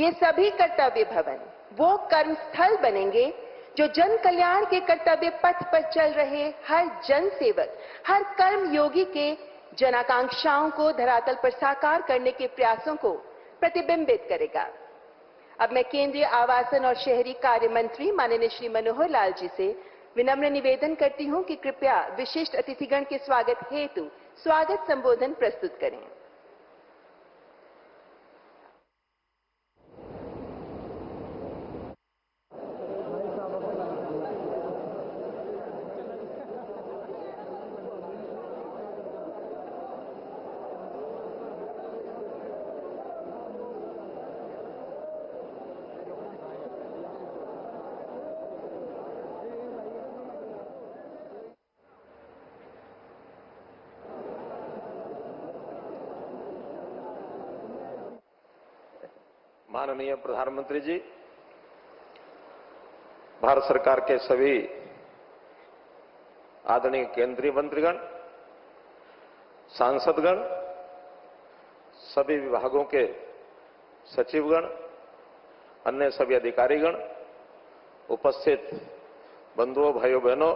ये सभी कर्तव्य भवन वो कर्मस्थल बनेंगे जो जन कल्याण के कर्तव्य पथ पर चल रहे हर जन सेवक, हर कर्म योगी के जनाकांक्षाओं को धरातल पर साकार करने के प्रयासों को प्रतिबिंबित करेगा। अब मैं केंद्रीय आवासन और शहरी कार्य मंत्री माननीय श्री मनोहर लाल जी से विनम्र निवेदन करती हूं कि कृपया विशिष्ट अतिथिगण के स्वागत हेतु स्वागत संबोधन प्रस्तुत करें। माननीय प्रधानमंत्री जी, भारत सरकार के सभी आदरणीय केंद्रीय मंत्रीगण, सांसदगण, सभी विभागों के सचिवगण, अन्य सभी अधिकारीगण, उपस्थित बंधुओं, भाइयों बहनों,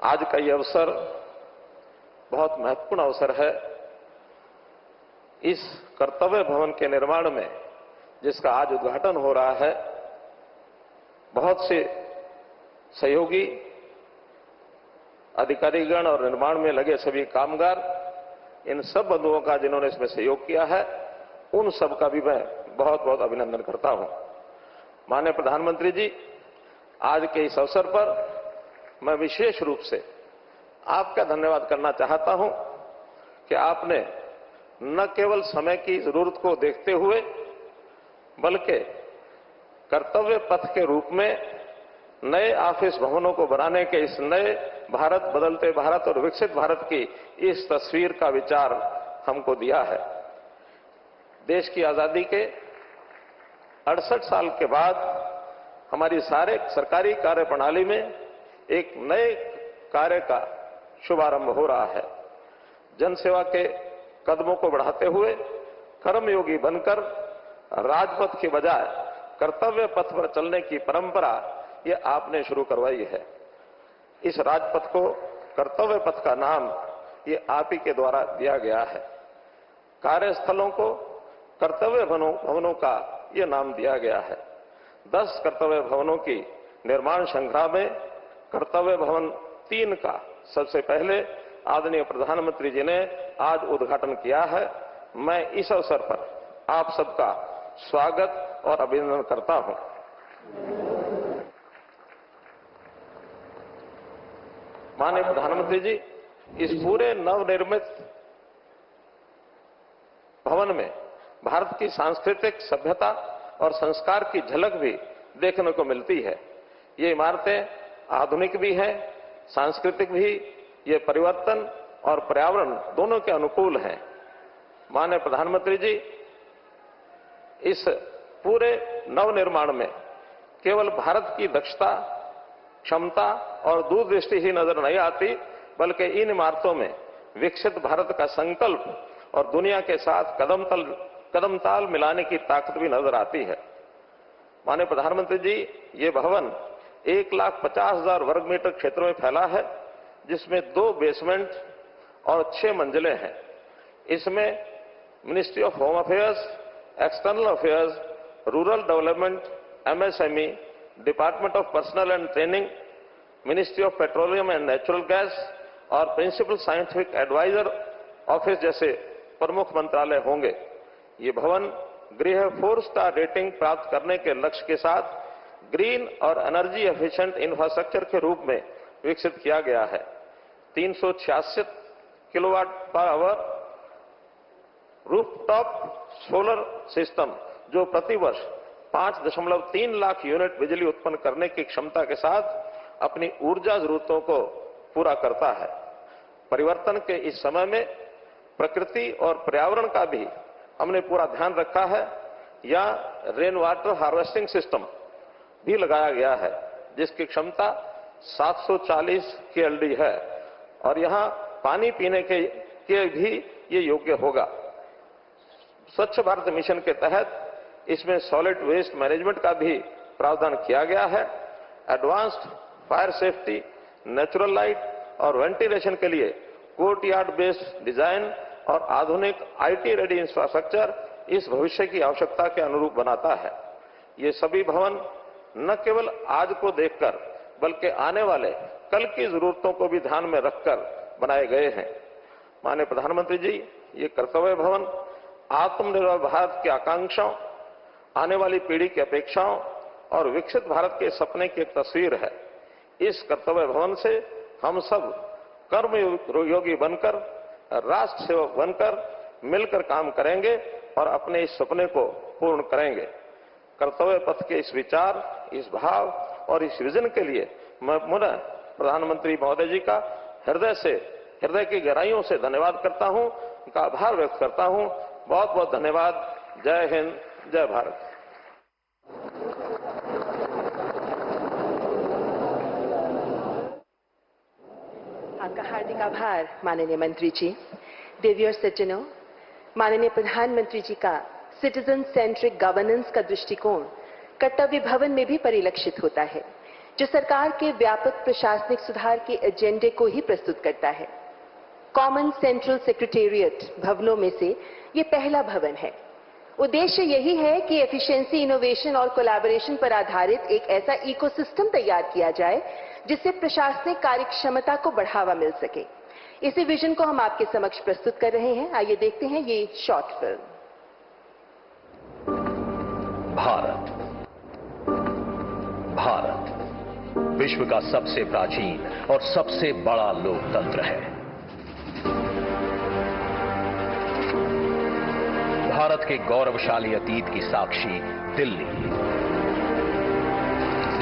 आज का ये अवसर बहुत महत्वपूर्ण अवसर है। इस कर्तव्य भवन के निर्माण में, जिसका आज उद्घाटन हो रहा है, बहुत से सहयोगी अधिकारीगण और निर्माण में लगे सभी कामगार, इन सब बंधुओं का जिन्होंने इसमें सहयोग किया है, उन सब का भी मैं बहुत बहुत अभिनंदन करता हूं। माननीय प्रधानमंत्री जी, आज के इस अवसर पर मैं विशेष रूप से आपका धन्यवाद करना चाहता हूं कि आपने न केवल समय की जरूरत को देखते हुए, बल्कि कर्तव्य पथ के रूप में नए ऑफिस भवनों को बनाने के इस नए भारत, बदलते भारत और विकसित भारत की इस तस्वीर का विचार हमको दिया है। देश की आजादी के 68 साल के बाद हमारी सारे सरकारी कार्य प्रणाली में एक नए कार्य का शुभारंभ हो रहा है। जनसेवा के कदमों को बढ़ाते हुए कर्मयोगी बनकर राजपथ के बजाय कर्तव्य पथ पर चलने की परंपरा ये आपने शुरू करवाई है। इस राजपथ को, कर्तव्य पथ का नाम ये आप ही के द्वारा दिया गया है। कार्यस्थलों को कर्तव्य भवनों का ये नाम दिया गया है। 10 कर्तव्य भवनों की निर्माण श्रृंखला में कर्तव्य भवन 3 का सबसे पहले आदरणीय प्रधानमंत्री जी ने आज उद्घाटन किया है। मैं इस अवसर पर आप सबका स्वागत और अभिनंदन करता हूं। माननीय प्रधानमंत्री जी, इस पूरे नवनिर्मित भवन में भारत की सांस्कृतिक सभ्यता और संस्कार की झलक भी देखने को मिलती है। ये इमारतें आधुनिक भी हैं, सांस्कृतिक भी, ये परिवर्तन और पर्यावरण दोनों के अनुकूल हैं। माननीय प्रधानमंत्री जी, इस पूरे नवनिर्माण में केवल भारत की दक्षता, क्षमता और दूरदृष्टि ही नजर नहीं आती, बल्कि इन इमारतों में विकसित भारत का संकल्प और दुनिया के साथ कदम ताल मिलाने की ताकत भी नजर आती है। माननीय प्रधानमंत्री जी, ये भवन 1,50,000 वर्ग मीटर क्षेत्र में फैला है, जिसमें 2 बेसमेंट और 6 मंजिलें हैं। इसमें ministry of home affairs, external affairs, rural development, MSME, department of personal and training, ministry of petroleum and natural gas और प्रिंसिपल साइंटिफिक एडवाइजर ऑफिस जैसे प्रमुख मंत्रालय होंगे। ये भवन गृह 4 स्टार रेटिंग प्राप्त करने के लक्ष्य के साथ ग्रीन और एनर्जी एफिशिएंट इंफ्रास्ट्रक्चर के रूप में विकसित किया गया है। 366 kilowatt per hour rooftop solar system, जो प्रतिवर्ष 5.3 लाख यूनिट बिजली उत्पन्न करने की क्षमता के साथ अपनी ऊर्जा जरूरतों को पूरा करता है। परिवर्तन के इस समय में प्रकृति और पर्यावरण का भी हमने पूरा ध्यान रखा है। यहाँ रेन वाटर हार्वेस्टिंग सिस्टम भी लगाया गया है, जिसकी क्षमता 740 KLD है और यहाँ पानी पीने के भी ये योग्य होगा। स्वच्छ भारत मिशन के तहत इसमें सॉलिड वेस्ट मैनेजमेंट का भी प्रावधान किया गया है। Advanced fire safety, natural light और वेंटिलेशन के लिए कोर्टयार्ड बेस्ड डिजाइन और आधुनिक आईटी रेडी इंफ्रास्ट्रक्चर इस भविष्य की आवश्यकता के अनुरूप बनाता है। ये सभी भवन न केवल आज को देखकर बल्कि आने वाले कल की जरूरतों को भी ध्यान में रखकर बनाए गए हैं। माननीय प्रधानमंत्री जी, ये कर्तव्य भवन आत्मनिर्भर भारत की आकांक्षाओं, आने वाली पीढ़ी की अपेक्षाओं और विकसित भारत के सपने की एक तस्वीर है। इस कर्तव्य भवन से हम सब कर्मयोगी बनकर, राष्ट्र सेवक बनकर मिलकर काम करेंगे और अपने इस सपने को पूर्ण करेंगे। कर्तव्य पथ के इस विचार, इस भाव और इस विजन के लिए मैं पुनः प्रधानमंत्री महोदय जी का हृदय की गहराइयों से धन्यवाद करता हूं, उनका आभार व्यक्त करता हूं। बहुत बहुत धन्यवाद। जय हिंद, जय भारत। आपका हार्दिक आभार माननीय मंत्री जी। देवी और सज्जनों, माननीय प्रधानमंत्री जी का सिटीजन सेंट्रिक गवर्नेंस का दृष्टिकोण कर्तव्य भवन में भी परिलक्षित होता है, जो सरकार के व्यापक प्रशासनिक सुधार के एजेंडे को ही प्रस्तुत करता है। कॉमन सेंट्रल सेक्रेटेरिएट भवनों में से ये पहला भवन है। उद्देश्य यही है कि एफिशिएंसी, इनोवेशन और कोलैबोरेशन पर आधारित एक ऐसा इकोसिस्टम तैयार किया जाए जिससे प्रशासनिक कार्यक्षमता को बढ़ावा मिल सके। इसी विजन को हम आपके समक्ष प्रस्तुत कर रहे हैं। आइए देखते हैं ये शॉर्ट फिल्म। भारत विश्व का सबसे प्राचीन और सबसे बड़ा लोकतंत्र है। भारत के गौरवशाली अतीत की साक्षी दिल्ली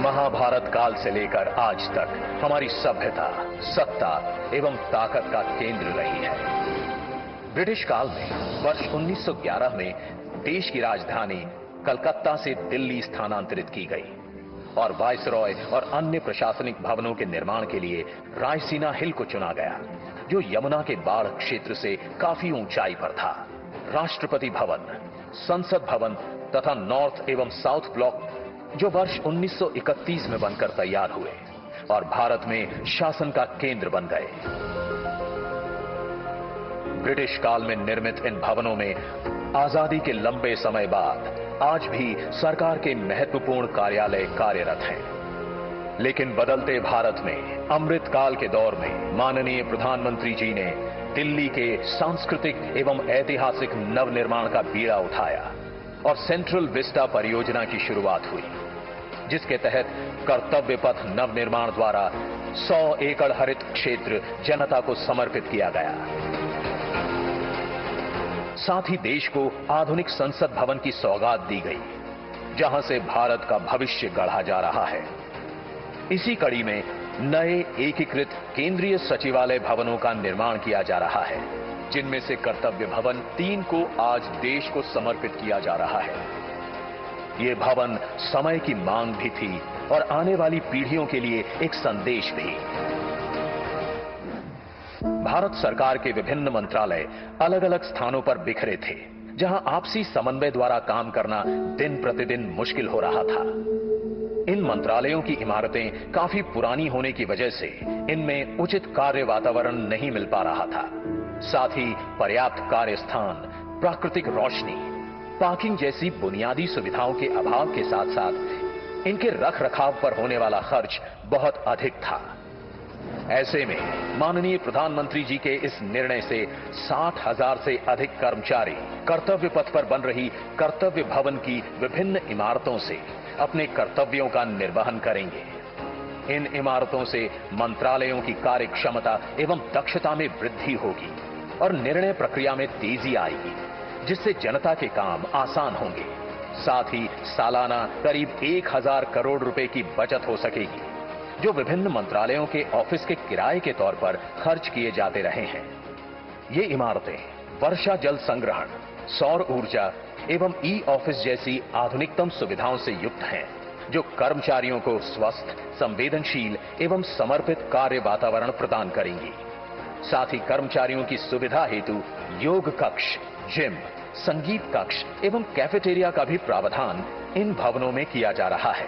महाभारत काल से लेकर आज तक हमारी सभ्यता, सत्ता एवं ताकत का केंद्र रही है। ब्रिटिश काल में वर्ष 1911 में देश की राजधानी कलकत्ता से दिल्ली स्थानांतरित की गई और वायसरॉय और अन्य प्रशासनिक भवनों के निर्माण के लिए रायसीना हिल को चुना गया, जो यमुना के बाढ़ क्षेत्र से काफी ऊंचाई पर था। राष्ट्रपति भवन, संसद भवन तथा नॉर्थ एवं साउथ ब्लॉक जो वर्ष 1931 में बनकर तैयार हुए और भारत में शासन का केंद्र बन गए। ब्रिटिश काल में निर्मित इन भवनों में आजादी के लंबे समय बाद आज भी सरकार के महत्वपूर्ण कार्यालय कार्यरत हैं। लेकिन बदलते भारत में अमृत काल के दौर में माननीय प्रधानमंत्री जी ने दिल्ली के सांस्कृतिक एवं ऐतिहासिक नवनिर्माण का बीड़ा उठाया और सेंट्रल विस्टा परियोजना की शुरुआत हुई, जिसके तहत कर्तव्य पथ नवनिर्माण द्वारा 100 एकड़ हरित क्षेत्र जनता को समर्पित किया गया। साथ ही देश को आधुनिक संसद भवन की सौगात दी गई, जहां से भारत का भविष्य गढ़ा जा रहा है। इसी कड़ी में नए एकीकृत केंद्रीय सचिवालय भवनों का निर्माण किया जा रहा है, जिनमें से कर्तव्य भवन 3 को आज देश को समर्पित किया जा रहा है। ये भवन समय की मांग भी थी और आने वाली पीढ़ियों के लिए एक संदेश भी। भारत सरकार के विभिन्न मंत्रालय अलग अलग स्थानों पर बिखरे थे, जहां आपसी समन्वय द्वारा काम करना दिन प्रतिदिन मुश्किल हो रहा था। इन मंत्रालयों की इमारतें काफी पुरानी होने की वजह से इनमें उचित कार्य वातावरण नहीं मिल पा रहा था। साथ ही पर्याप्त कार्य स्थान, प्राकृतिक रोशनी, पार्किंग जैसी बुनियादी सुविधाओं के अभाव के साथ साथ इनके रख रखाव पर होने वाला खर्च बहुत अधिक था। ऐसे में माननीय प्रधानमंत्री जी के इस निर्णय से 60,000 से अधिक कर्मचारी कर्तव्य पथ पर बन रही कर्तव्य भवन की विभिन्न इमारतों से अपने कर्तव्यों का निर्वहन करेंगे। इन इमारतों से मंत्रालयों की कार्य क्षमता एवं दक्षता में वृद्धि होगी और निर्णय प्रक्रिया में तेजी आएगी, जिससे जनता के काम आसान होंगे। साथ ही सालाना करीब 1000 करोड़ रुपए की बचत हो सकेगी, जो विभिन्न मंत्रालयों के ऑफिस के किराए के तौर पर खर्च किए जाते रहे हैं। ये इमारतें वर्षा जल संग्रहण, सौर ऊर्जा एवं ई ऑफिस जैसी आधुनिकतम सुविधाओं से युक्त हैं, जो कर्मचारियों को स्वस्थ, संवेदनशील एवं समर्पित कार्य वातावरण प्रदान करेंगी। साथ ही कर्मचारियों की सुविधा हेतु योग कक्ष, जिम, संगीत कक्ष एवं कैफेटेरिया का भी प्रावधान इन भवनों में किया जा रहा है।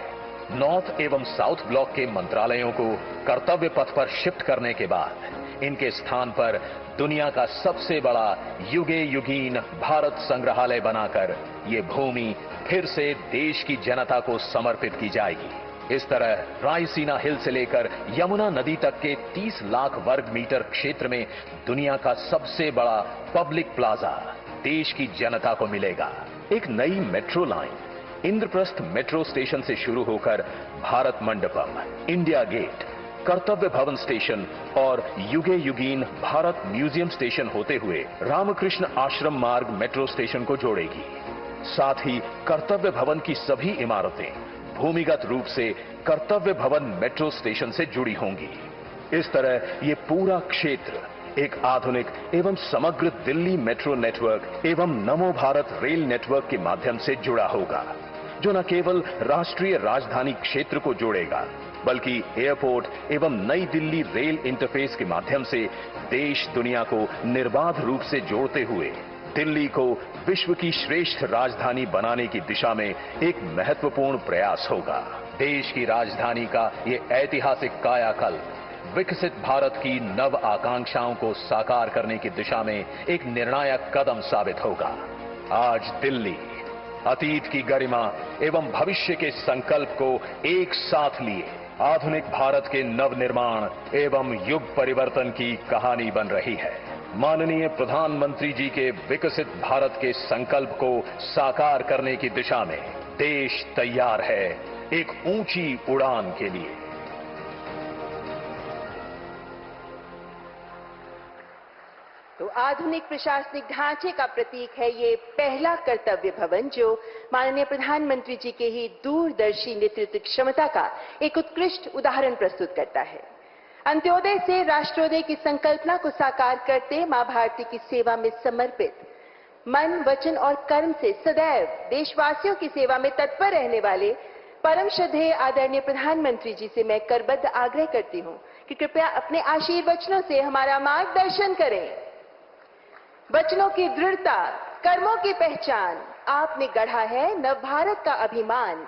नॉर्थ एवं साउथ ब्लॉक के मंत्रालयों को कर्तव्य पथ पर शिफ्ट करने के बाद इनके स्थान पर दुनिया का सबसे बड़ा युगे युगीन भारत संग्रहालय बनाकर ये भूमि फिर से देश की जनता को समर्पित की जाएगी। इस तरह रायसीना हिल से लेकर यमुना नदी तक के 30 लाख वर्ग मीटर क्षेत्र में दुनिया का सबसे बड़ा पब्लिक प्लाजा देश की जनता को मिलेगा। एक नई metro line Indraprastha metro station से शुरू होकर भारत मंडपम, इंडिया गेट, कर्तव्य भवन स्टेशन और युगे युगीन भारत म्यूजियम स्टेशन होते हुए रामकृष्ण आश्रम मार्ग मेट्रो स्टेशन को जोड़ेगी। साथ ही कर्तव्य भवन की सभी इमारतें भूमिगत रूप से कर्तव्य भवन मेट्रो स्टेशन से जुड़ी होंगी। इस तरह ये पूरा क्षेत्र एक आधुनिक एवं समग्र दिल्ली मेट्रो नेटवर्क एवं नमो भारत रेल नेटवर्क के माध्यम से जुड़ा होगा, जो न केवल राष्ट्रीय राजधानी क्षेत्र को जोड़ेगा बल्कि एयरपोर्ट एवं नई दिल्ली रेल इंटरफेस के माध्यम से देश दुनिया को निर्बाध रूप से जोड़ते हुए दिल्ली को विश्व की श्रेष्ठ राजधानी बनाने की दिशा में एक महत्वपूर्ण प्रयास होगा। देश की राजधानी का ये ऐतिहासिक कायाकल्प विकसित भारत की नव आकांक्षाओं को साकार करने की दिशा में एक निर्णायक कदम साबित होगा। आज दिल्ली अतीत की गरिमा एवं भविष्य के संकल्प को एक साथ लिए आधुनिक भारत के नवनिर्माण एवं युग परिवर्तन की कहानी बन रही है। माननीय प्रधानमंत्री जी के विकसित भारत के संकल्प को साकार करने की दिशा में देश तैयार है एक ऊंची उड़ान के लिए। तो आधुनिक प्रशासनिक ढांचे का प्रतीक है ये पहला कर्तव्य भवन, जो माननीय प्रधानमंत्री जी के ही दूरदर्शी नेतृत्व क्षमता का एक उत्कृष्ट उदाहरण प्रस्तुत करता है। अंत्योदय से राष्ट्रोदय की संकल्पना को साकार करते मां भारती की सेवा में समर्पित, मन, वचन और कर्म से सदैव देशवासियों की सेवा में तत्पर रहने वाले परम श्रद्धेय आदरणीय प्रधानमंत्री जी से मैं करबद्ध आग्रह करती हूं कि कृपया अपने आशीर्वचनों से हमारा मार्गदर्शन करें। वचनों की दृढ़ता, कर्मों की पहचान, आपने गढ़ा है नव भारत का अभिमान।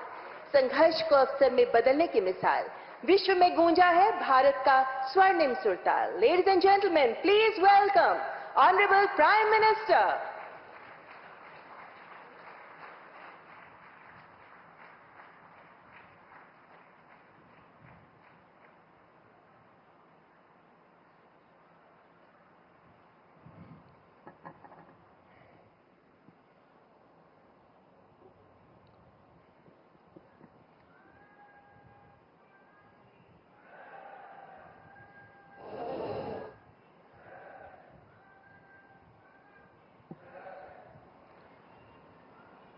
संघर्ष को अवसर में बदलने की मिसाल, विश्व में गूंजा है भारत का स्वर्णिम सुरताल। Ladies and gentleman, please welcome honourable prime minister.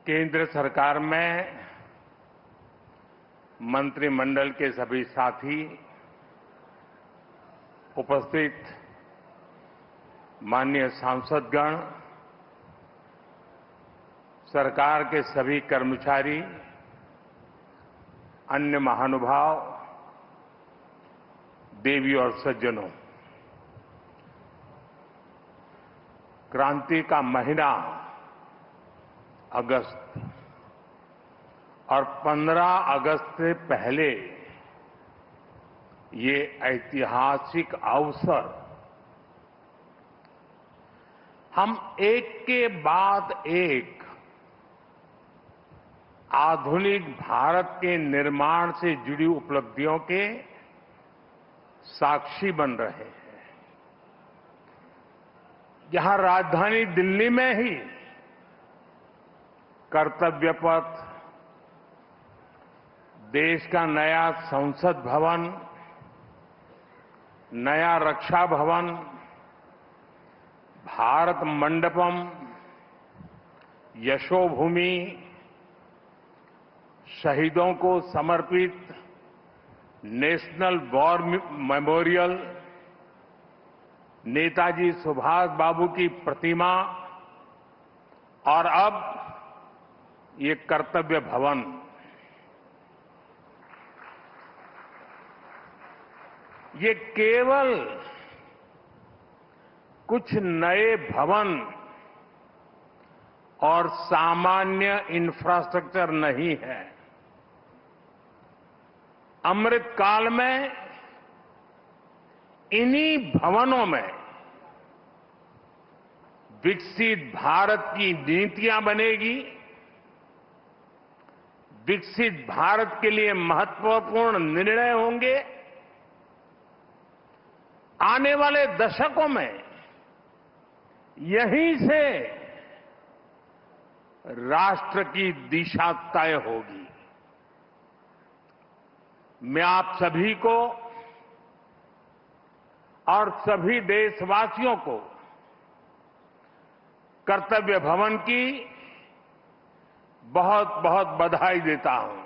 केंद्र सरकार में मंत्रिमंडल के सभी साथी, उपस्थित माननीय सांसदगण, सरकार के सभी कर्मचारी, अन्य महानुभाव, देवी और सज्जनों, क्रांति का महीना अगस्त और 15 अगस्त से पहले ये ऐतिहासिक अवसर हम एक के बाद एक आधुनिक भारत के निर्माण से जुड़ी उपलब्धियों के साक्षी बन रहे हैं। यहां राजधानी दिल्ली में ही कर्तव्य पथ, देश का नया संसद भवन, नया रक्षा भवन, भारत मंडपम, यशोभूमि, शहीदों को समर्पित national war memorial, Netaji Subhash Babu की प्रतिमा और अब ये कर्तव्य भवन, ये केवल कुछ नए भवन और सामान्य इंफ्रास्ट्रक्चर नहीं है। अमृत काल में इन्हीं भवनों में विकसित भारत की नीतियां बनेगी, विकसित भारत के लिए महत्वपूर्ण निर्णय होंगे। आने वाले दशकों में यहीं से राष्ट्र की दिशा तय होगी। मैं आप सभी को और सभी देशवासियों को कर्तव्य भवन की बहुत बहुत बधाई देता हूं।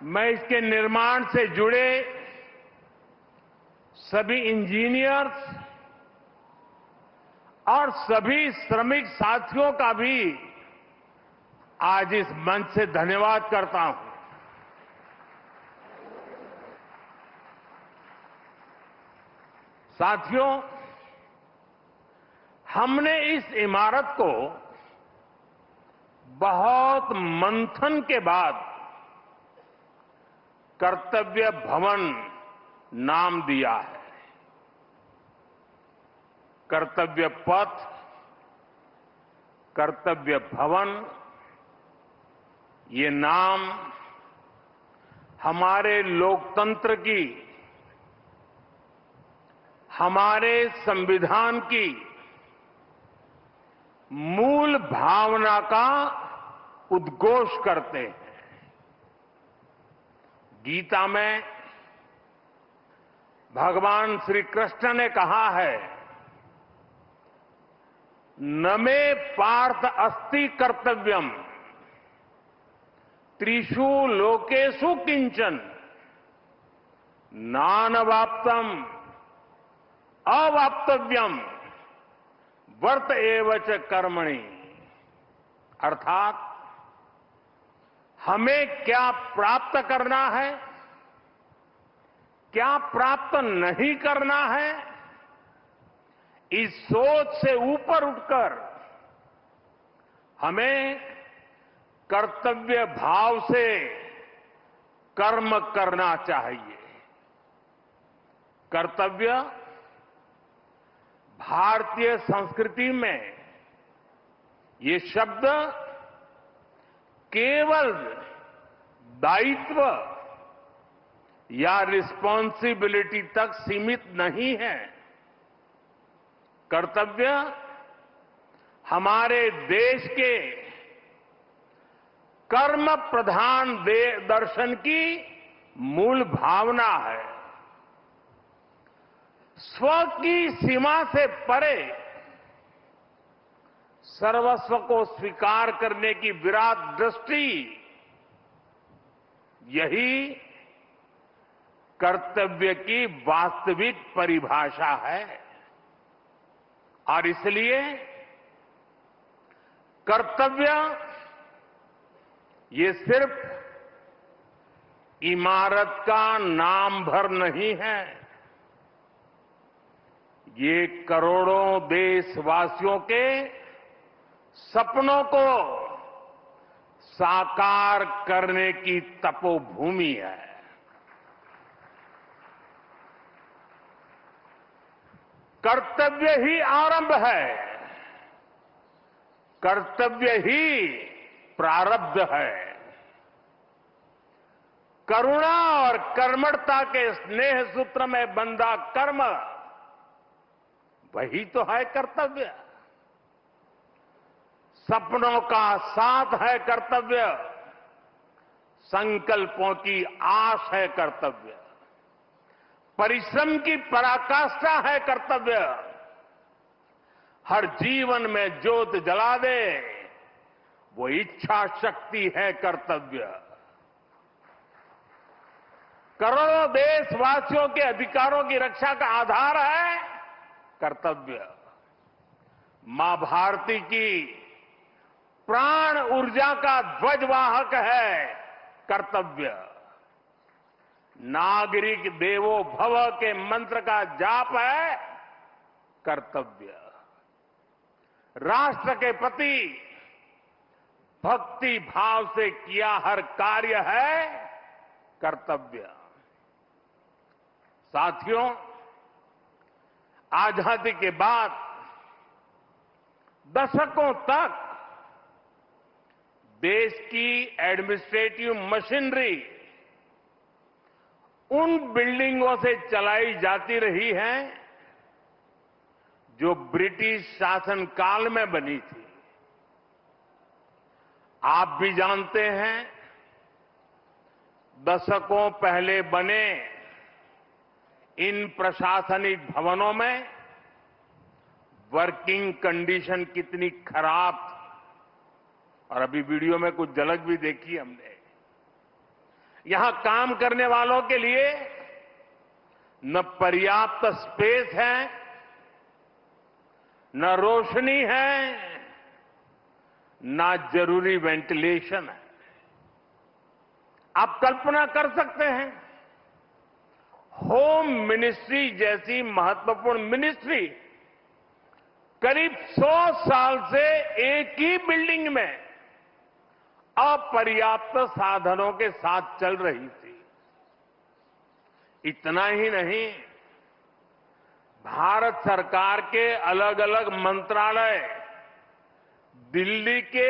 मैं इसके निर्माण से जुड़े सभी इंजीनियर्स और सभी श्रमिक साथियों का भी आज इस मंच से धन्यवाद करता हूं। साथियों, हमने इस इमारत को बहुत मंथन के बाद कर्तव्य भवन नाम दिया है। कर्तव्य पथ, कर्तव्य भवन, ये नाम हमारे लोकतंत्र की, हमारे संविधान की मूल भावना का उद्घोष करते हैं। गीता में भगवान श्री कृष्ण ने कहा है, न मे पार्थ अस्ति कर्तव्यम त्रिषु लोकेषु किंचन नानवाप्तम अवाप्तव्यम वर्त एव च कर्मणि। अर्थात हमें क्या प्राप्त करना है, क्या प्राप्त नहीं करना है, इस सोच से ऊपर उठकर हमें कर्तव्य भाव से कर्म करना चाहिए। कर्तव्य भारतीय संस्कृति में ये शब्द केवल दायित्व या रिस्पॉन्सिबिलिटी तक सीमित नहीं है। कर्तव्य हमारे देश के कर्म प्रधान दर्शन की मूल भावना है। स्व की सीमा से परे सर्वस्व को स्वीकार करने की विराट दृष्टि, यही कर्तव्य की वास्तविक परिभाषा है। और इसलिए कर्तव्य ये सिर्फ इमारत का नाम भर नहीं है, ये करोड़ों देशवासियों के सपनों को साकार करने की तपोभूमि है। कर्तव्य ही आरंभ है, कर्तव्य ही प्रारब्ध है। करुणा और कर्मठता के स्नेह सूत्र में बंधा कर्म, वही तो है कर्तव्य। सपनों का साथ है कर्तव्य, संकल्पों की आस है कर्तव्य, परिश्रम की पराकाष्ठा है कर्तव्य। हर जीवन में ज्योत जला दे, वो इच्छा शक्ति है कर्तव्य। करोड़ों देशवासियों के अधिकारों की रक्षा का आधार है कर्तव्य। मां भारती की प्राण ऊर्जा का ध्वजवाहक है कर्तव्य। नागरिक देवो भव के मंत्र का जाप है कर्तव्य। राष्ट्र के प्रति भक्ति भाव से किया हर कार्य है कर्तव्य। साथियों, आजादी के बाद दशकों तक देश की एडमिनिस्ट्रेटिव मशीनरी उन बिल्डिंगों से चलाई जाती रही है जो ब्रिटिश शासनकाल में बनी थी। आप भी जानते हैं, दशकों पहले बने इन प्रशासनिक भवनों में वर्किंग कंडीशन कितनी खराब थी, और अभी वीडियो में कुछ झलक भी देखी हमने। यहां काम करने वालों के लिए न पर्याप्त स्पेस है, न रोशनी है, न जरूरी वेंटिलेशन है। आप कल्पना कर सकते हैं, होम मिनिस्ट्री जैसी महत्वपूर्ण मिनिस्ट्री करीब 100 साल से एक ही बिल्डिंग में अपर्याप्त साधनों के साथ चल रही थी। इतना ही नहीं, भारत सरकार के अलग अलग मंत्रालय दिल्ली के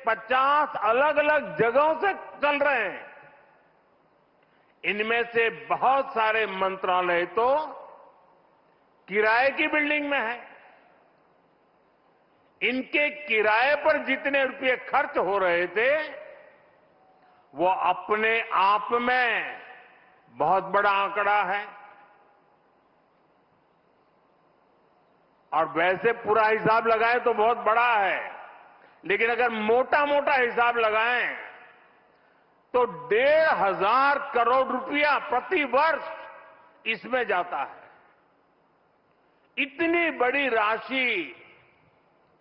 50 अलग अलग जगहों से चल रहे हैं। इनमें से बहुत सारे मंत्रालय तो किराए की बिल्डिंग में है। इनके किराए पर जितने रुपए खर्च हो रहे थे, वो अपने आप में बहुत बड़ा आंकड़ा है। और वैसे पूरा हिसाब लगाएं तो बहुत बड़ा है, लेकिन अगर मोटा मोटा हिसाब लगाएं तो 1,500 करोड़ रुपया प्रति वर्ष इसमें जाता है। इतनी बड़ी राशि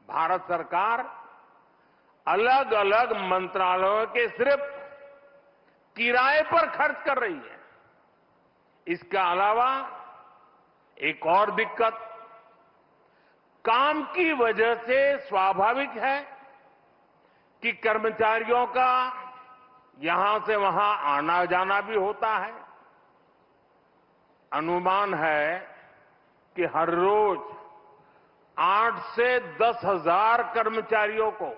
भारत सरकार अलग अलग मंत्रालयों के सिर्फ किराए पर खर्च कर रही है। इसके अलावा एक और दिक्कत, काम की वजह से स्वाभाविक है कि कर्मचारियों का यहां से वहां आना जाना भी होता है। अनुमान है कि हर रोज 8 से 10,000 कर्मचारियों को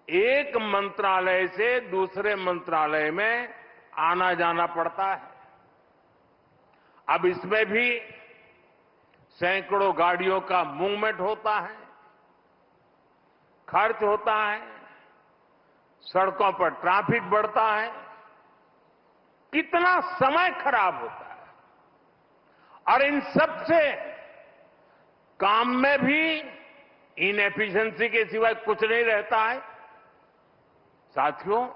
एक मंत्रालय से दूसरे मंत्रालय में आना जाना पड़ता है। अब इसमें भी सैकड़ों गाड़ियों का मूवमेंट होता है, खर्च होता है, सड़कों पर ट्रैफिक बढ़ता है, कितना समय खराब होता है। और इन सब से काम में भी इनएफिशिएंसी के सिवाय कुछ नहीं रहता है। साथियों,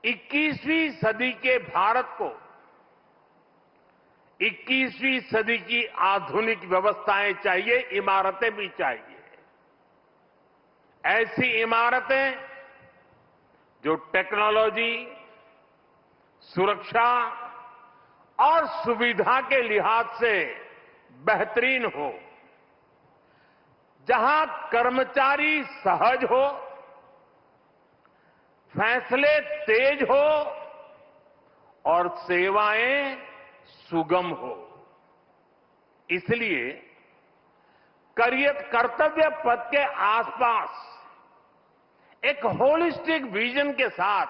21वीं सदी के भारत को 21वीं सदी की आधुनिक व्यवस्थाएं चाहिए, इमारतें भी चाहिए। ऐसी इमारतें जो टेक्नोलॉजी, सुरक्षा और सुविधा के लिहाज से बेहतरीन हो, जहां कर्मचारी सहज हो, फैसले तेज हो और सेवाएं सुगम हो। इसलिए कर्तव्य पथ के आसपास एक होलिस्टिक विजन के साथ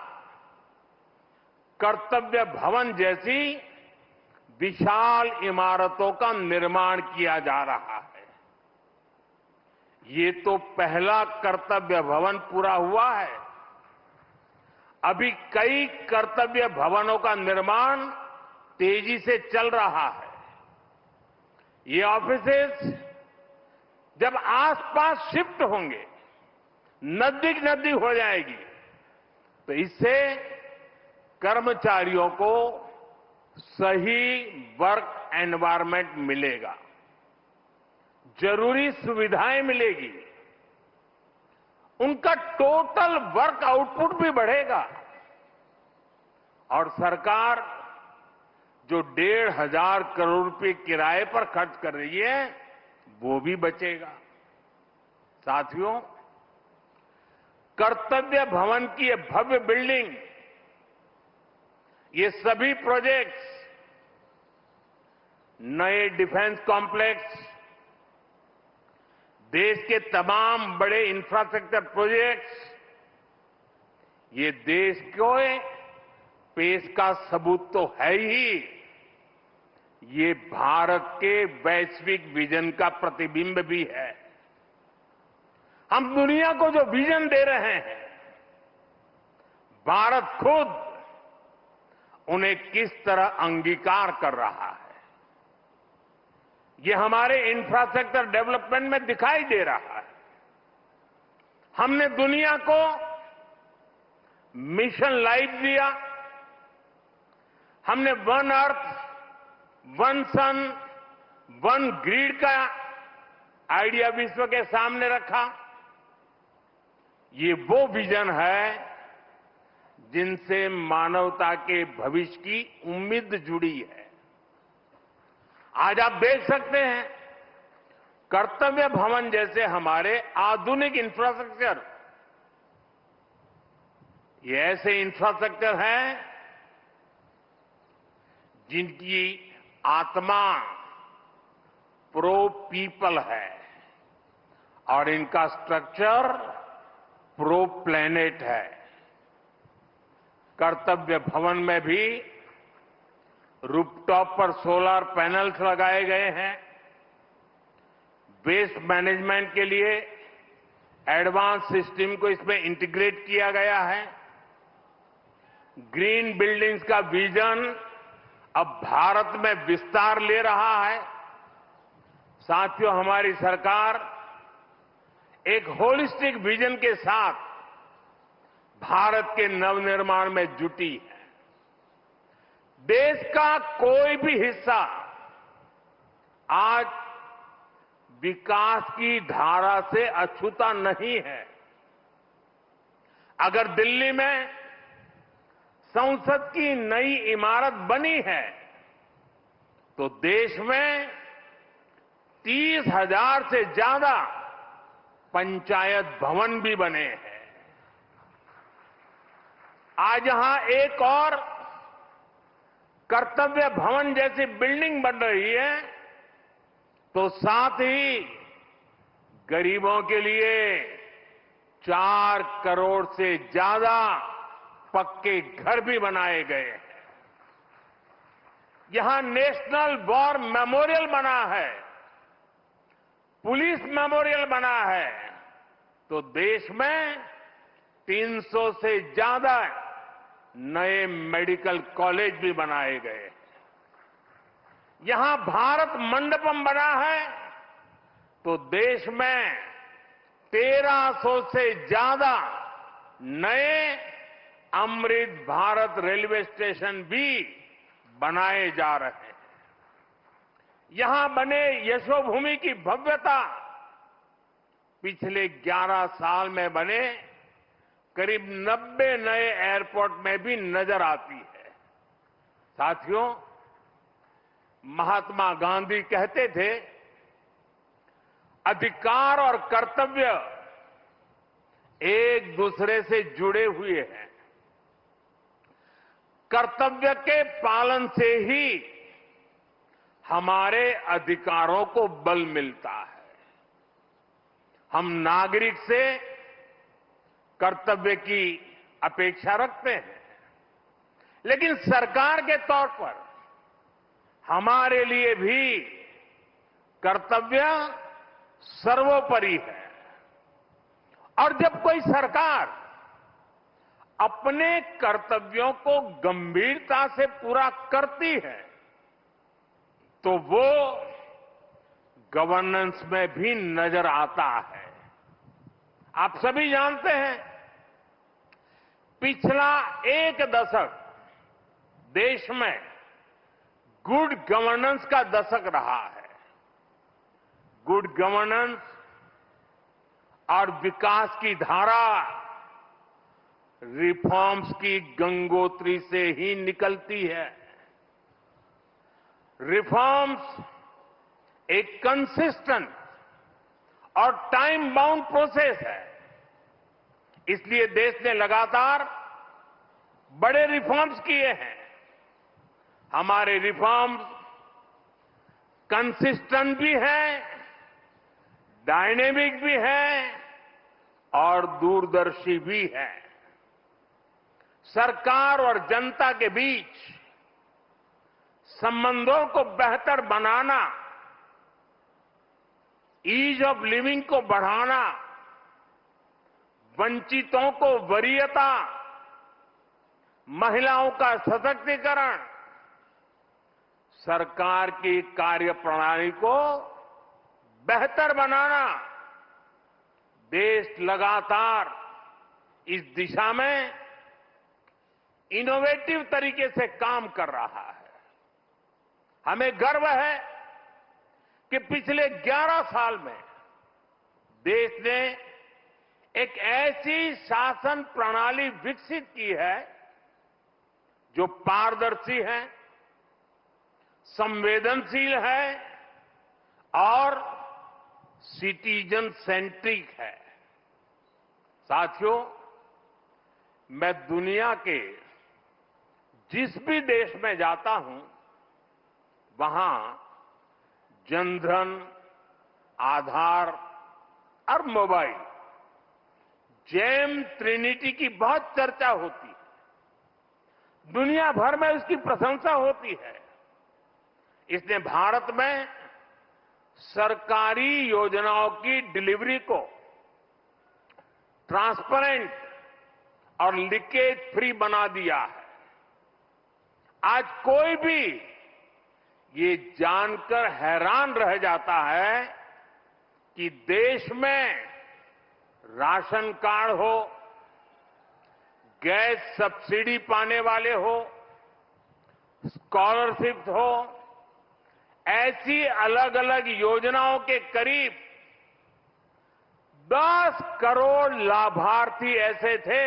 कर्तव्य भवन जैसी विशाल इमारतों का निर्माण किया जा रहा है। ये तो पहला कर्तव्य भवन पूरा हुआ है। अभी कई कर्तव्य भवनों का निर्माण तेजी से चल रहा है। ये ऑफिसेस जब आसपास शिफ्ट होंगे, नजदीक नजदीक हो जाएगी, तो इससे कर्मचारियों को सही वर्क एनवायरनमेंट मिलेगा, जरूरी सुविधाएं मिलेगी, उनका टोटल वर्क आउटपुट भी बढ़ेगा और सरकार जो 1,500 करोड़ रुपए किराए पर खर्च कर रही है, वो भी बचेगा। साथियों, कर्तव्य भवन की ये भव्य बिल्डिंग, ये सभी प्रोजेक्ट्स, नए डिफेंस कॉम्प्लेक्स, देश के तमाम बड़े इंफ्रास्ट्रक्चर प्रोजेक्ट्स, ये देश को पेश का सबूत तो है ही, ये भारत के वैश्विक विजन का प्रतिबिंब भी है। हम दुनिया को जो विजन दे रहे हैं, भारत खुद उन्हें किस तरह अंगीकार कर रहा है, ये हमारे इंफ्रास्ट्रक्चर डेवलपमेंट में दिखाई दे रहा है। हमने दुनिया को मिशन लाइफ दिया, हमने वन अर्थ, वन सन, वन ग्रिड का आइडिया विश्व के सामने रखा। ये वो विजन है जिनसे मानवता के भविष्य की उम्मीद जुड़ी है। आज आप देख सकते हैं, कर्तव्य भवन जैसे हमारे आधुनिक इंफ्रास्ट्रक्चर, ये ऐसे इंफ्रास्ट्रक्चर हैं जिनकी आत्मा प्रो पीपल है और इनका स्ट्रक्चर प्रो प्लेनेट है। कर्तव्य भवन में भी रूफटॉप पर सोलर पैनल्स लगाए गए हैं। वेस्ट मैनेजमेंट के लिए एडवांस सिस्टम को इसमें इंटीग्रेट किया गया है। ग्रीन बिल्डिंग्स का विजन अब भारत में विस्तार ले रहा है। साथियों, हमारी सरकार एक होलिस्टिक विजन के साथ भारत के नवनिर्माण में जुटी है। देश का कोई भी हिस्सा आज विकास की धारा से अछूता नहीं है। अगर दिल्ली में संसद की नई इमारत बनी है तो देश में 30,000 से ज्यादा पंचायत भवन भी बने हैं। आज यहां एक और कर्तव्य भवन जैसी बिल्डिंग बन रही है तो साथ ही गरीबों के लिए 4 करोड़ से ज्यादा पक्के घर भी बनाए गए हैं। यहां नेशनल वॉर मेमोरियल बना है, पुलिस मेमोरियल बना है, तो देश में 300 से ज्यादा नए मेडिकल कॉलेज भी बनाए गए। यहां भारत मंडपम बना है तो देश में 1300 से ज्यादा नए अमृत भारत रेलवे स्टेशन भी बनाए जा रहे हैं। यहां बने यशोभूमि की भव्यता पिछले 11 साल में बने करीब 90 नए एयरपोर्ट में भी नजर आती है। साथियों, महात्मा गांधी कहते थे, अधिकार और कर्तव्य एक दूसरे से जुड़े हुए हैं। कर्तव्य के पालन से ही हमारे अधिकारों को बल मिलता है। हम नागरिक से कर्तव्य की अपेक्षा रखते हैं, लेकिन सरकार के तौर पर हमारे लिए भी कर्तव्य सर्वोपरि है। और जब कोई सरकार अपने कर्तव्यों को गंभीरता से पूरा करती है तो वो गवर्नेंस में भी नजर आता है। आप सभी जानते हैं, पिछला 1 दशक देश में गुड गवर्नेंस का दशक रहा है। गुड गवर्नेंस और विकास की धारा रिफॉर्म्स की गंगोत्री से ही निकलती है। रिफॉर्म्स एक कंसिस्टेंट और टाइम बाउंड प्रोसेस है। इसलिए देश ने लगातार बड़े रिफॉर्म्स किए हैं। हमारे रिफॉर्म्स कंसिस्टेंट भी हैं, डायनेमिक भी हैं और दूरदर्शी भी है। सरकार और जनता के बीच संबंधों को बेहतर बनाना, ईज ऑफ लिविंग को बढ़ाना, वंचितों को वरीयता, महिलाओं का सशक्तिकरण, सरकार की कार्यप्रणाली को बेहतर बनाना, देश लगातार इस दिशा में इनोवेटिव तरीके से काम कर रहा है। हमें गर्व है कि पिछले 11 साल में देश ने एक ऐसी शासन प्रणाली विकसित की है जो पारदर्शी है, संवेदनशील है और सिटीजन सेंट्रिक है। साथियों, मैं दुनिया के जिस भी देश में जाता हूं, वहां जनधन, आधार और मोबाइल जेम ट्रिनिटी की बहुत चर्चा होती है। दुनिया भर में उसकी प्रशंसा होती है। इसने भारत में सरकारी योजनाओं की डिलीवरी को ट्रांसपेरेंट और लीकेज फ्री बना दिया है। आज कोई भी ये जानकर हैरान रह जाता है कि देश में राशन कार्ड हो, गैस सब्सिडी पाने वाले हो, स्कॉलरशिप हो, ऐसी अलग अलग योजनाओं के करीब 10 करोड़ लाभार्थी ऐसे थे।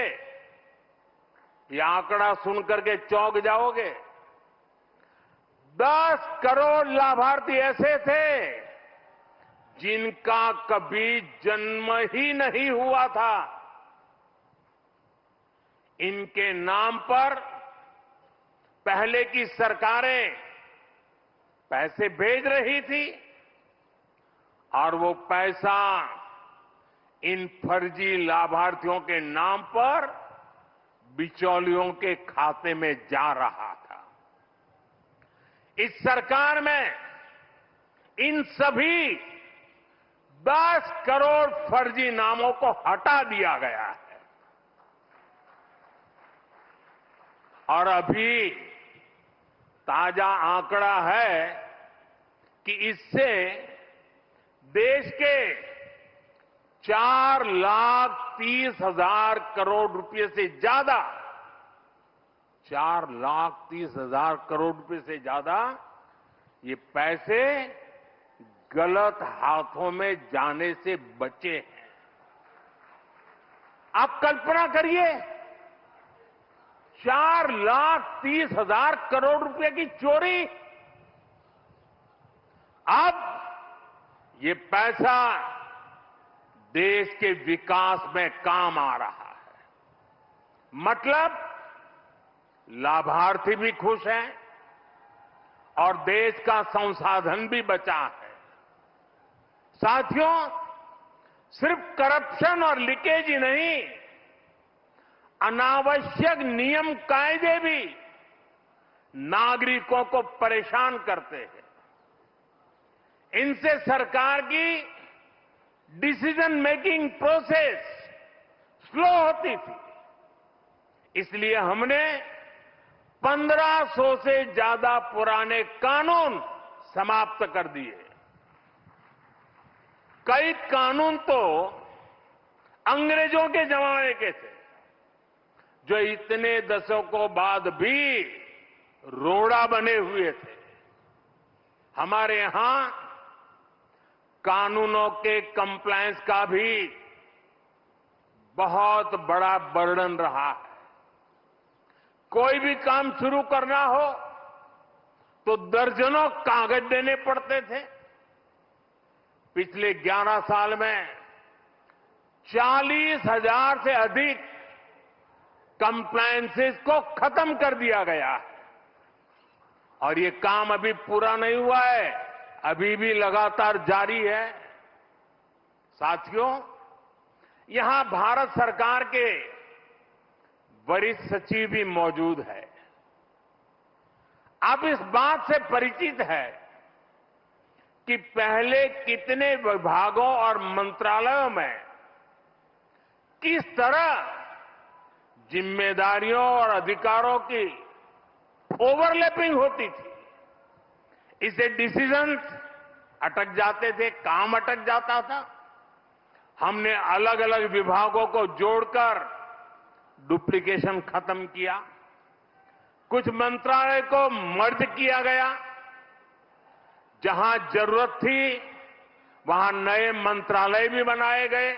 ये आंकड़ा सुनकर के चौंक जाओगे। 10 करोड़ लाभार्थी ऐसे थे जिनका कभी जन्म ही नहीं हुआ था। इनके नाम पर पहले की सरकारें पैसे भेज रही थी और वो पैसा इन फर्जी लाभार्थियों के नाम पर बिचौलियों के खाते में जा रहा था। इस सरकार में इन सभी 10 करोड़ फर्जी नामों को हटा दिया गया है और अभी ताजा आंकड़ा है कि इससे देश के 4,30,000 करोड़ रुपए से ज्यादा 4,30,000 करोड़ रुपए से ज्यादा ये पैसे गलत हाथों में जाने से बचे हैं। आप कल्पना करिए, 4,30,000 करोड़ रुपए की चोरी। अब ये पैसा देश के विकास में काम आ रहा है। मतलब लाभार्थी भी खुश हैं और देश का संसाधन भी बचा है। साथियों, सिर्फ करप्शन और लीकेज ही नहीं, अनावश्यक नियम कायदे भी नागरिकों को परेशान करते हैं। इनसे सरकार की डिसीजन मेकिंग प्रोसेस स्लो होती थी। इसलिए हमने 1500 से ज्यादा पुराने कानून समाप्त कर दिए। कई कानून तो अंग्रेजों के जमाने के थे, जो इतने दशकों बाद भी रोड़ा बने हुए थे। हमारे यहां कानूनों के कंप्लायंस का भी बहुत बड़ा बर्डन रहा है। कोई भी काम शुरू करना हो तो दर्जनों कागज देने पड़ते थे। पिछले 11 साल में 40,000 से अधिक कंप्लायंसेस को खत्म कर दिया गया है। और ये काम अभी पूरा नहीं हुआ है, अभी भी लगातार जारी है। साथियों, यहां भारत सरकार के वरिष्ठ सचिव भी मौजूद है। आप इस बात से परिचित है कि पहले कितने विभागों और मंत्रालयों में किस तरह जिम्मेदारियों और अधिकारों की ओवरलैपिंग होती थी। इससे डिसीजंस अटक जाते थे, काम अटक जाता था। हमने अलग अलग विभागों को जोड़कर डुप्लीकेशन खत्म किया। कुछ मंत्रालय को मर्ज किया गया। जहां जरूरत थी वहां नए मंत्रालय भी बनाए गए।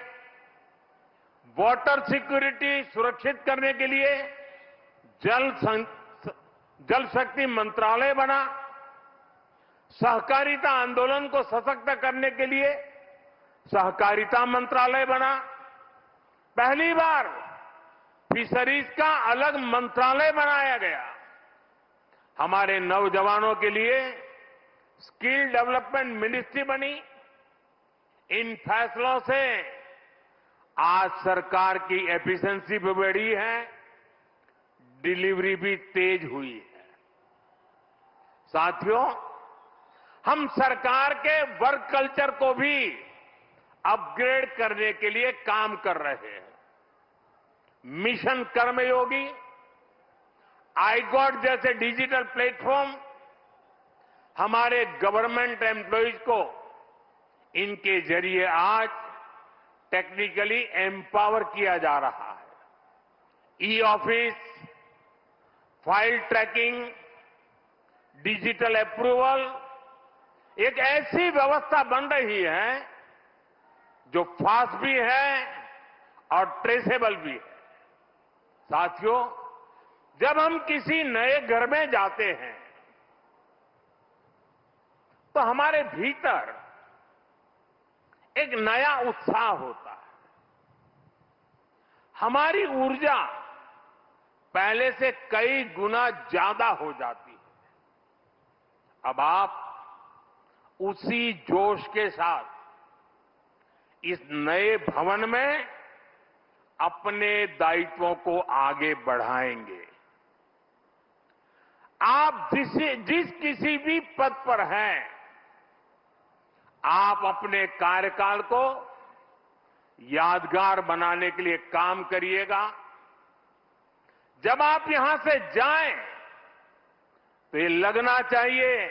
वाटर सिक्योरिटी सुरक्षित करने के लिए जल शक्ति मंत्रालय बना। सहकारिता आंदोलन को सशक्त करने के लिए सहकारिता मंत्रालय बना। पहली बार फिशरीज का अलग मंत्रालय बनाया गया। हमारे नौजवानों के लिए स्किल डेवलपमेंट मिनिस्ट्री बनी। इन फैसलों से आज सरकार की एफिशिएंसी भी बढ़ी है, डिलीवरी भी तेज हुई है। साथियों, हम सरकार के वर्क कल्चर को भी अपग्रेड करने के लिए काम कर रहे हैं। मिशन कर्मयोगी, iGOT जैसे डिजिटल प्लेटफॉर्म हमारे गवर्नमेंट एम्प्लॉइज को इनके जरिए आज टेक्निकली एम्पावर किया जा रहा है। E office, file tracking, digital approval एक ऐसी व्यवस्था बन रही है जो फास्ट भी है और ट्रेसेबल भी है। साथियों, जब हम किसी नए घर में जाते हैं तो हमारे भीतर एक नया उत्साह होता है। हमारी ऊर्जा पहले से कई गुना ज्यादा हो जाती है। अब आप उसी जोश के साथ इस नए भवन में अपने दायित्वों को आगे बढ़ाएंगे। आप जिस किसी भी पद पर हैं, आप अपने कार्यकाल को यादगार बनाने के लिए काम करिएगा। जब आप यहां से जाएं तो ये लगना चाहिए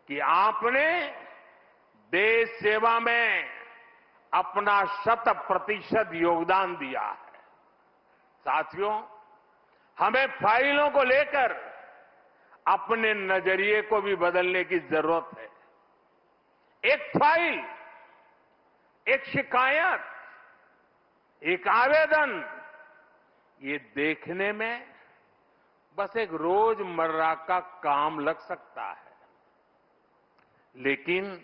कि आपने देश सेवा में अपना 100% योगदान दिया है। साथियों, हमें फाइलों को लेकर अपने नजरिए को भी बदलने की जरूरत है। एक फाइल, एक शिकायत, एक आवेदन, ये देखने में बस एक रोजमर्रा का काम लग सकता है, लेकिन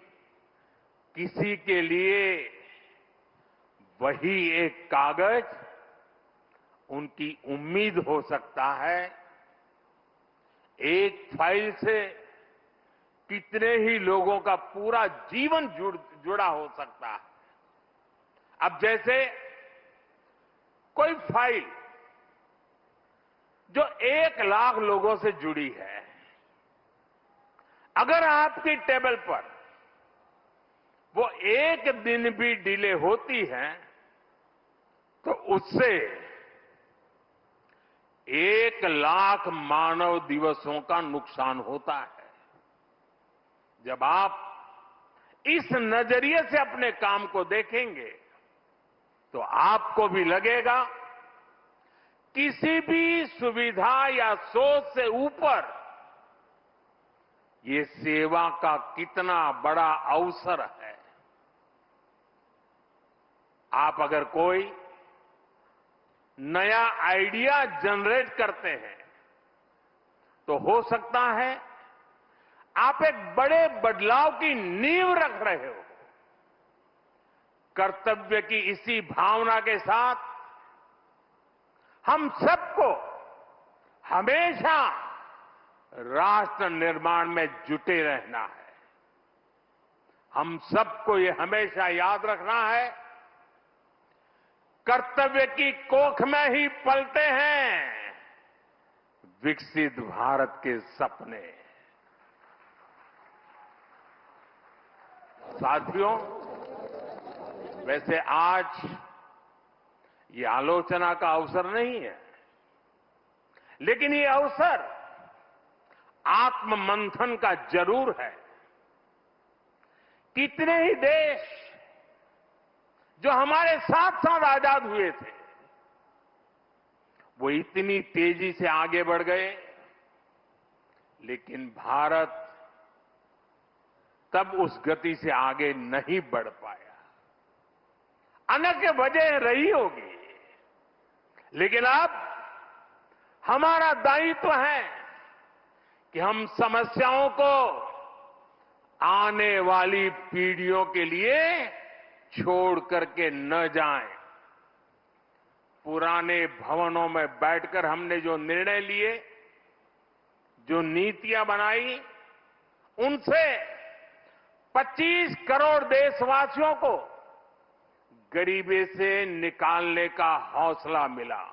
किसी के लिए वही एक कागज उनकी उम्मीद हो सकता है। एक फाइल से कितने ही लोगों का पूरा जीवन जुड़ा हो सकता है। अब जैसे कोई फाइल जो 1 लाख लोगों से जुड़ी है, अगर आपकी टेबल पर वो एक दिन भी डिले होती है तो उससे 1 लाख मानव दिवसों का नुकसान होता है। जब आप इस नजरिए से अपने काम को देखेंगे तो आपको भी लगेगा किसी भी सुविधा या सोच से ऊपर ये सेवा का कितना बड़ा अवसर है। आप अगर कोई नया आइडिया जनरेट करते हैं तो हो सकता है आप एक बड़े बदलाव की नींव रख रहे हो। कर्तव्य की इसी भावना के साथ हम सबको हमेशा राष्ट्र निर्माण में जुटे रहना है। हम सबको ये हमेशा याद रखना है, कर्तव्य की कोख में ही पलते हैं विकसित भारत के सपने। साथियों, वैसे आज ये आलोचना का अवसर नहीं है, लेकिन ये अवसर आत्ममंथन का जरूर है। कितने ही देश जो हमारे साथ साथ आजाद हुए थे, वो इतनी तेजी से आगे बढ़ गए, लेकिन भारत तब उस गति से आगे नहीं बढ़ पाया। अनेक वजह रही होगी, लेकिन अब हमारा दायित्व है कि हम समस्याओं को आने वाली पीढ़ियों के लिए छोड़ करके न जाएं। पुराने भवनों में बैठकर हमने जो निर्णय लिए, जो नीतियां बनाई, उनसे 25 करोड़ देशवासियों को गरीबी से निकालने का हौसला मिला।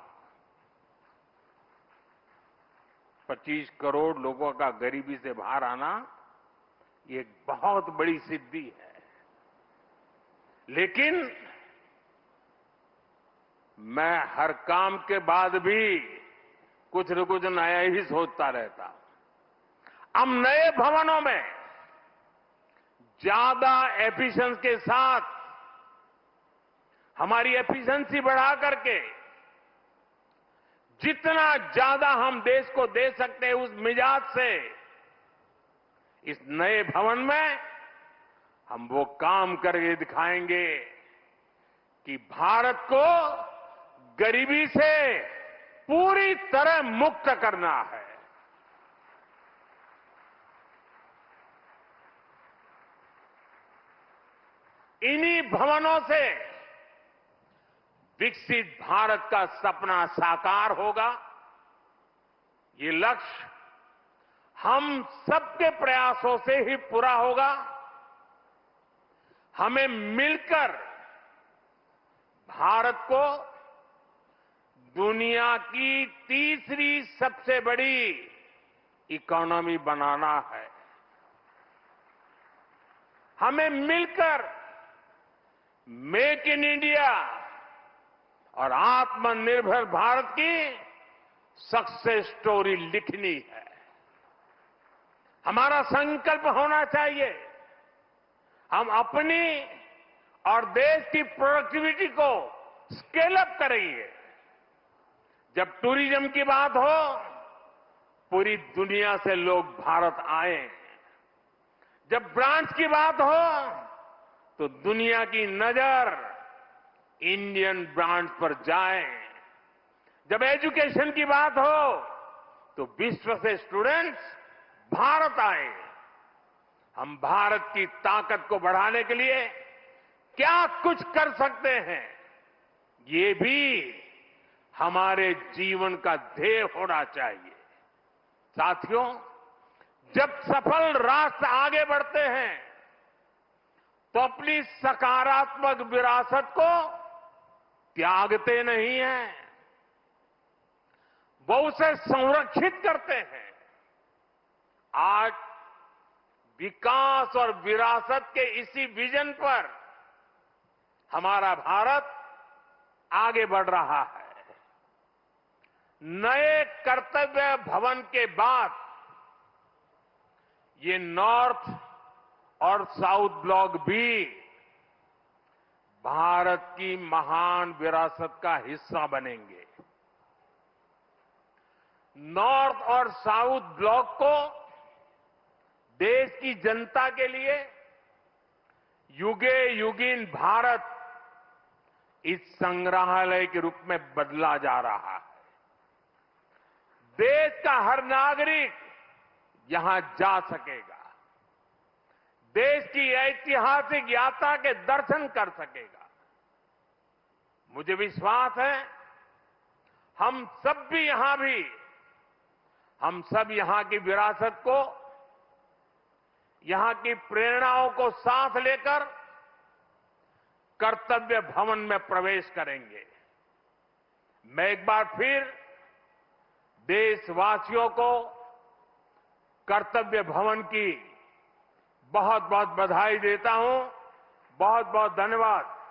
25 करोड़ लोगों का गरीबी से बाहर आना ये एक बहुत बड़ी सिद्धि है। लेकिन मैं हर काम के बाद भी कुछ न कुछ नया ही सोचता रहता हूं। हम नए भवनों में ज्यादा एफिशिएंसी के साथ हमारी एफिशिएंसी बढ़ा करके जितना ज्यादा हम देश को दे सकते हैं, उस मिजाज से इस नए भवन में हम वो काम करके दिखाएंगे कि भारत को गरीबी से पूरी तरह मुक्त करना है। इन्हीं भवनों से विकसित भारत का सपना साकार होगा। ये लक्ष्य हम सबके प्रयासों से ही पूरा होगा। हमें मिलकर भारत को दुनिया की तीसरी सबसे बड़ी इकोनॉमी बनाना है। हमें मिलकर मेक इन इंडिया और आत्मनिर्भर भारत की सक्सेस स्टोरी लिखनी है। हमारा संकल्प होना चाहिए, हम अपनी और देश की प्रोडक्टिविटी को स्केल अप करेंगे। जब टूरिज्म की बात हो, पूरी दुनिया से लोग भारत आए। जब ब्रांड्स की बात हो, तो दुनिया की नजर इंडियन ब्रांड्स पर जाए। जब एजुकेशन की बात हो, तो विश्व से स्टूडेंट्स भारत आए। हम भारत की ताकत को बढ़ाने के लिए क्या कुछ कर सकते हैं, ये भी हमारे जीवन का ध्येय होना चाहिए। साथियों, जब सफल राष्ट्र आगे बढ़ते हैं, तो अपनी सकारात्मक विरासत को त्यागते नहीं हैं, वो उसे संरक्षित करते हैं। आज विकास और विरासत के इसी विजन पर हमारा भारत आगे बढ़ रहा है। नए कर्तव्य भवन के बाद ये नॉर्थ और साउथ ब्लॉक भी भारत की महान विरासत का हिस्सा बनेंगे। नॉर्थ और साउथ ब्लॉक को देश की जनता के लिए युगे युगीन भारत इस संग्रहालय के रूप में बदला जा रहा है। देश का हर नागरिक यहां जा सकेगा, देश की ऐतिहासिक यात्रा के दर्शन कर सकेगा। मुझे विश्वास है हम सब यहां की विरासत को, यहां की प्रेरणाओं को साथ लेकर कर्तव्य भवन में प्रवेश करेंगे। मैं एक बार फिर देशवासियों को कर्तव्य भवन की बहुत बहुत बधाई देता हूं। बहुत बहुत धन्यवाद।